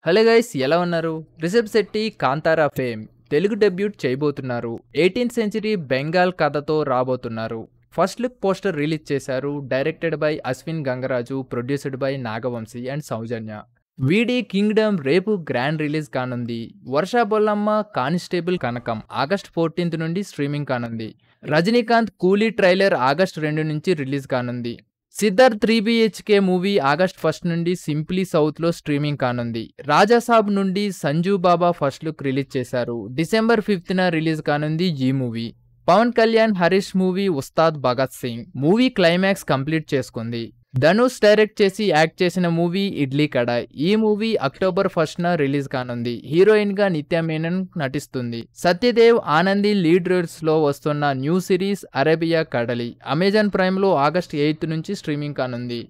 Hello guys ఎలా ఉన్నారు? Rishab Shetty Kantara fame Telugu debut చేయబోతున్నారు. 18th సెంచరీ బెంగాల్ కథతో రాబోతున్నారు. ఫస్ట్ లుక్ పోస్టర్ రిలీజ్ చేశారు. Directed by Ashwin Gangaraju, produced by Naga Vamsi and Sowjanya. VD Kingdom రేపు గ్రాండ్ రిలీజ్ కానుంది. Varsha Bollamma constable Kanakam August 14th నుండి స్ట్రీమింగ్ కానుంది. రజనీకాంత్ కూలీ ట్రైలర్ ఆగస్ట్ 2 నుంచి రిలీజ్ కానుంది. సిద్ధార్థ్ 3 BHK మూవీ ఆగస్ట్ 1 నుండి సింప్లీ సౌత్లో స్ట్రీమింగ్ కానుంది. రాజాసాబ్ నుండి Sanju Baba first look release చేశారు. డిసెంబర్ 5th రిలీజ్ కానుంది ఈ movie. Pawan Kalyan Harish movie Ustaad Bhagat Singh movie climax complete చేసుకుంది. ధనుష్ డైరెక్ట్ చేసి యాక్ట్ చేసిన మూవీ ఇడ్లీ కడాయ్. ఈ మూవీ అక్టోబర్ 1st రిలీజ్ కానుంది. హీరోయిన్ గా నిత్య మేనన్ నటిస్తుంది. సత్యదేవ్ ఆనంది లీడ్ రోల్స్ లో వస్తున్న న్యూ సిరీస్ అరేబియా కడలి అమెజాన్ ప్రైమ్ లో ఆగస్ట్ 8th నుంచి స్ట్రీమింగ్ కానుంది.